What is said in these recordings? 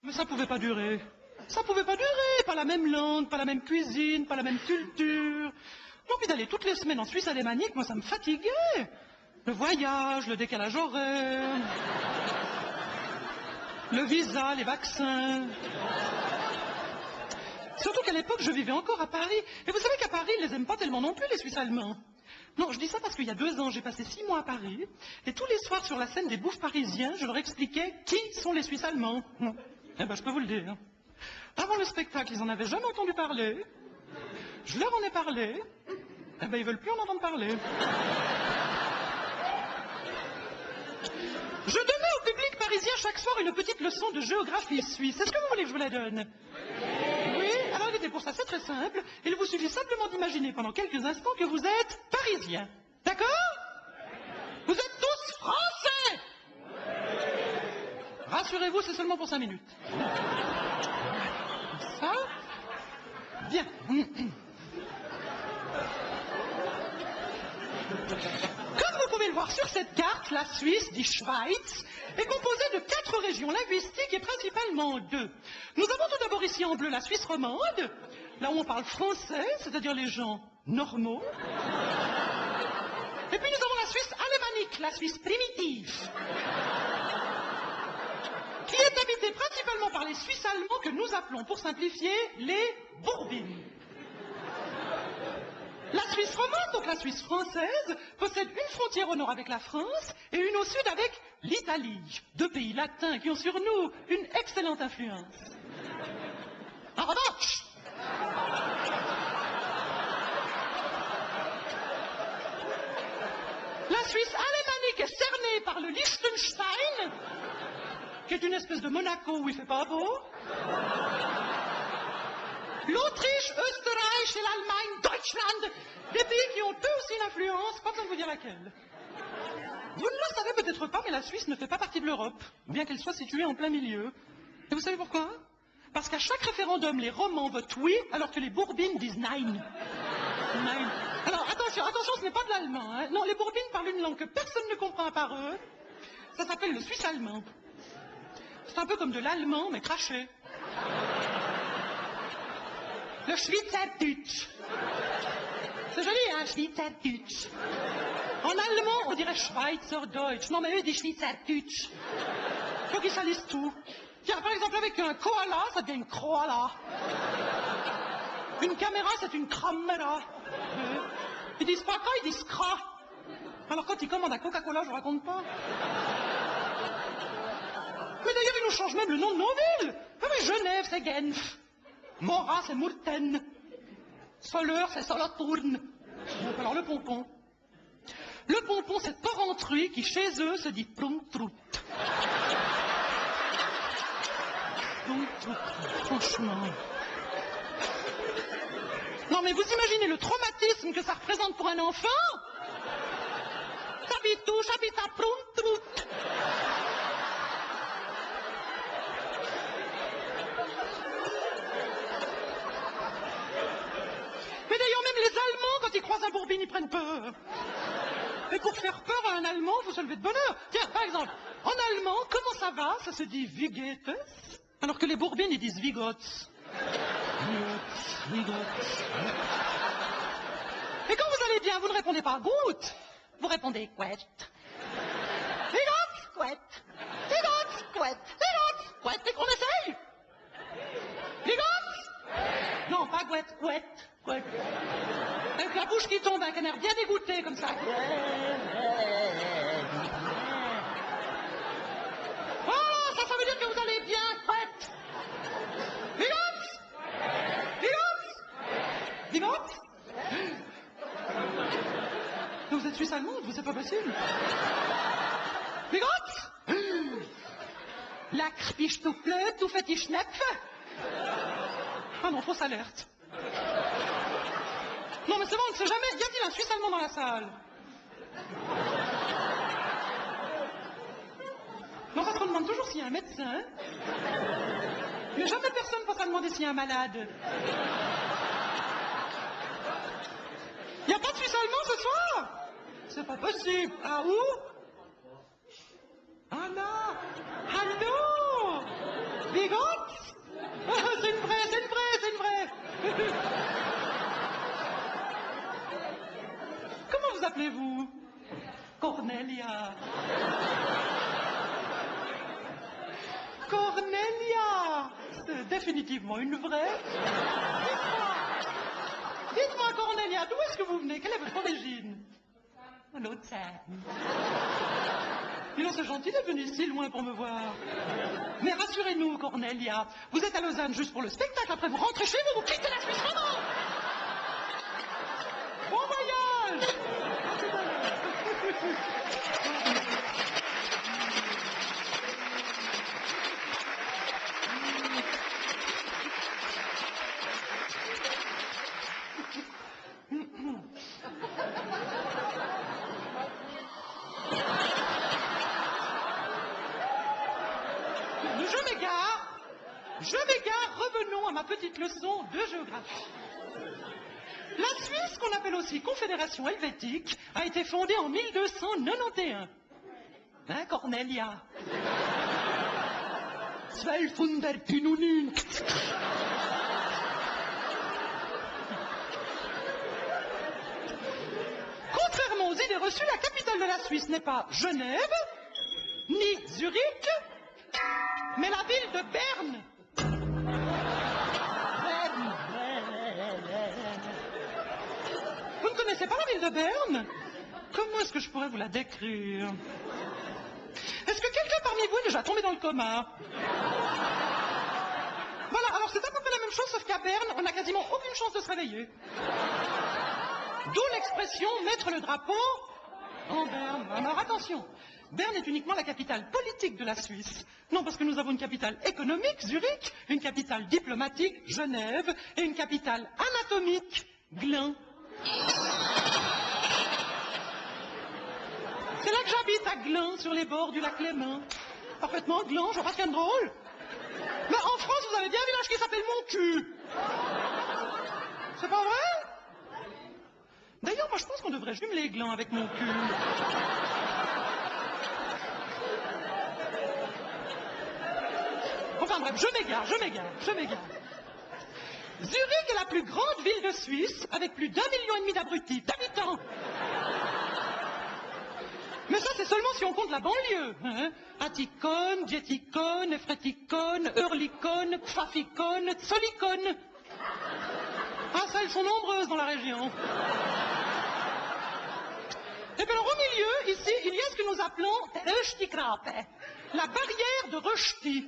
Mais ça pouvait pas durer. Ça pouvait pas durer. Pas la même langue, pas la même cuisine, pas la même culture. Non, puis d'aller toutes les semaines en Suisse alémanique, moi, ça me fatiguait. Le voyage, le décalage horaire, le visa, les vaccins. Surtout qu'à l'époque, je vivais encore à Paris. Et vous savez qu'à Paris, ils les aiment pas tellement non plus, les Suisses allemands. Non, je dis ça parce qu'il y a 2 ans, j'ai passé 6 mois à Paris. Et tous les soirs, sur la scène des bouffes parisiens, je leur expliquais qui sont les Suisses allemands. Eh ben, je peux vous le dire. Avant le spectacle, ils en avaient jamais entendu parler. Je leur en ai parlé. Eh ben, ils veulent plus en entendre parler. Je donnais au public parisien chaque soir une petite leçon de géographie suisse. Est-ce que vous voulez que je vous la donne? Oui, alors écoutez, pour ça c'est très simple. Il vous suffit simplement d'imaginer pendant quelques instants que vous êtes parisien. D'accord? Vous êtes tous français. Rassurez-vous, c'est seulement pour 5 minutes. Ça? Bien. Comme vous pouvez le voir sur cette carte, la Suisse, die Schweiz, est composée de 4 régions linguistiques et principalement 2. Nous avons tout d'abord ici en bleu la Suisse romande, là où on parle français, c'est-à-dire les gens normaux. Et puis nous avons la Suisse alémanique, la Suisse primitive, qui est habitée principalement par les Suisses allemands que nous appelons, pour simplifier, les Bourbines. La Suisse romande, donc la Suisse française, possède une frontière au nord avec la France et une au sud avec l'Italie. 2 pays latins qui ont sur nous une excellente influence. En revanche, la Suisse alémanique est cernée par le Liechtenstein, qui est une espèce de Monaco où il fait pas beau. L'Autriche, Österreich et l'Allemagne, Deutschland, des pays qui ont eux aussi une influence, pas besoin de vous dire laquelle. Vous ne le savez peut-être pas, mais la Suisse ne fait pas partie de l'Europe, bien qu'elle soit située en plein milieu. Et vous savez pourquoi? Parce qu'à chaque référendum, les Romans votent oui, alors que les Bourbines disent nein. Nein. Alors attention, ce n'est pas de l'allemand. Hein. Non, les Bourbines parlent une langue que personne ne comprend à part eux. Ça s'appelle le suisse allemand. C'est un peu comme de l'allemand, mais craché. Le Schweizerdeutsch. C'est joli, hein, Schweizerdeutsch. En allemand, on dirait Schweizerdeutsch. Non, mais eux, ils disent Schweizerdeutsch. Faut qu'ils salissent tout. Tiens, par exemple, avec un koala, ça devient une koala. Une caméra, c'est une caméra. Ils disent pas quoi, ils disent cra. Alors quand ils commandent à Coca-Cola, je vous raconte pas. Mais d'ailleurs, ils nous changent même le nom de nos villes. Ah oui, Genève, c'est Genf. Mora, c'est Murten. Soleure, c'est Solothurn. Alors le pompon. Le pompon, c'est Porrentruy qui, chez eux, se dit Prumtrout. Franchement. Non mais vous imaginez le traumatisme que ça représente pour un enfant? J'habite où? J'habite à Prumtrout. Mais d'ailleurs même les Allemands, quand ils croisent un Bourbine, ils prennent peur. Et pour faire peur à un Allemand, il faut se lever de bonne heure. Tiens, par exemple, en allemand, comment ça va? Ça se dit Wie geht es? Alors que les Bourbines, ils disent Wie geht's? Wie geht's? Et quand vous allez bien, vous ne répondez pas gut. Vous répondez Quet. Wie geht's? Quet. Wie geht's? Quet. Wie geht's? Quet. Et qu'on essaye? Wie geht's? Non, pas Quet. Quet. Quet. Avec la bouche qui tombe, avec un air bien dégoûté, comme ça. Oh, ça veut dire que vous allez bien, Quet. Wie geht's? Wie geht's? Wie geht's? Vous êtes suisse allemande, vous, c'est pas possible. Wie geht's? Lecker bist du blöd, du fais die Schnepfe. Ah non, fausse alerte. Non mais c'est bon, on ne sait jamais. Y a-t-il un Suisse allemand dans la salle? Non, parce qu'on demande toujours s'il y a un médecin. Mais jamais personne passe à demander s'il y a un malade. Y a pas de Suisse allemand ce soir? C'est pas possible. Ah où? Ah là! Allô? Bigote? C'est une vraie, c'est une vraie, c'est une vraie. Comment vous appelez-vous? Cornelia. Cornelia, c'est définitivement une vraie. Dites-moi, Cornelia, d'où est-ce que vous venez? Quelle est votre origine? Lausanne. Dis donc, c'est gentil d'être venu si loin pour me voir. Mais rassurez-nous, Cornelia, vous êtes à Lausanne juste pour le spectacle, après vous rentrez chez vous, vous quittez la Suisse romande. Bon voyage. Je m'égare, revenons à ma petite leçon de géographie. La Suisse, qu'on appelle aussi Confédération helvétique, a été fondée en 1291. Hein, Cornelia? 1291. Contrairement aux idées reçues, la capitale de la Suisse n'est pas Genève, ni Zurich, mais la ville de Berne. Vous ne connaissez pas la ville de Berne? Comment est-ce que je pourrais vous la décrire? Est-ce que quelqu'un parmi vous est déjà tombé dans le coma? Voilà, alors c'est à peu près la même chose, sauf qu'à Berne, on n'a quasiment aucune chance de se réveiller. D'où l'expression « mettre le drapeau en Berne ». Alors attention, Berne est uniquement la capitale politique de la Suisse. Non, parce que nous avons une capitale économique, Zurich, une capitale diplomatique, Genève, et une capitale anatomique, Gland. C'est là que j'habite, à Gland, sur les bords du lac Léman. Parfaitement Gland, je vois rien de drôle. Mais en France, vous avez bien un village qui s'appelle Montcu. C'est pas vrai? D'ailleurs, moi je pense qu'on devrait jumeler Gland avec Montcu. Enfin bref, je m'égare. Zurich est la plus grande ville de Suisse, avec plus d'1,5 million d'habitants. Mais ça, c'est seulement si on compte la banlieue. Hein? Atticone, Dietikone, Efretikone, Eurlikone, Pfafikone, Tsolikone. Ah, ça, elles sont nombreuses dans la région. Et bien alors, au milieu, ici, il y a ce que nous appelons Röstigrape, la barrière de Rösti.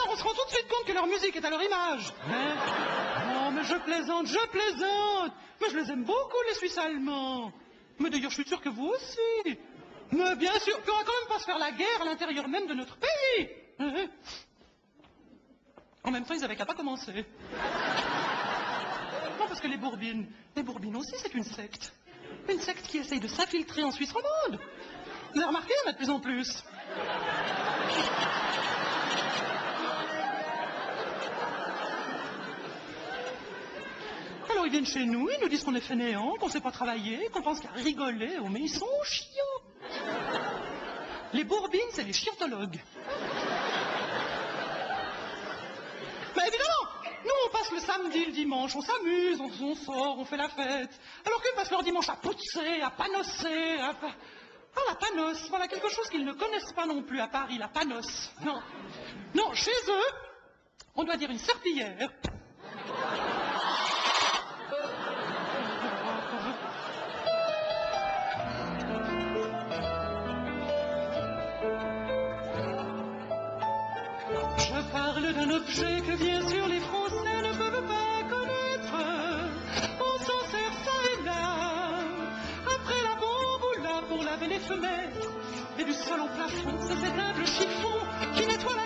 On se rend tout de suite compte que leur musique est à leur image. Hein? Non, mais je plaisante. Mais je les aime beaucoup, les Suisses allemands. Mais d'ailleurs, je suis sûr que vous aussi. Mais bien sûr, puis on va quand même pas se faire la guerre à l'intérieur même de notre pays. Hein? En même temps, ils avaient qu'à pas commencer. Non, parce que les Bourbines aussi, c'est une secte. Une secte qui essaye de s'infiltrer en Suisse romande. Vous avez remarqué, il y en a de plus en plus. Alors ils viennent chez nous, ils nous disent qu'on est fainéants, qu'on ne sait pas travailler, qu'on pense qu'à rigoler. Oh mais ils sont chiants. Les Bourbines, c'est les chiantologues. Mais évidemment, nous on passe le samedi, le dimanche, on s'amuse, on sort, on fait la fête. Alors qu'eux passent leur dimanche à pousser, à panosser, à... Ah, la panosse, voilà quelque chose qu'ils ne connaissent pas non plus à Paris, la panosse. Non, non, chez eux, on doit dire une serpillière. Je parle d'un objet que bien sûr les Français ne peuvent pas connaître. On s'en sert ça et là, après la bombe ou là pour laver les fenêtres. Et du sol au plafond, c'est cet humble chiffon qui nettoie la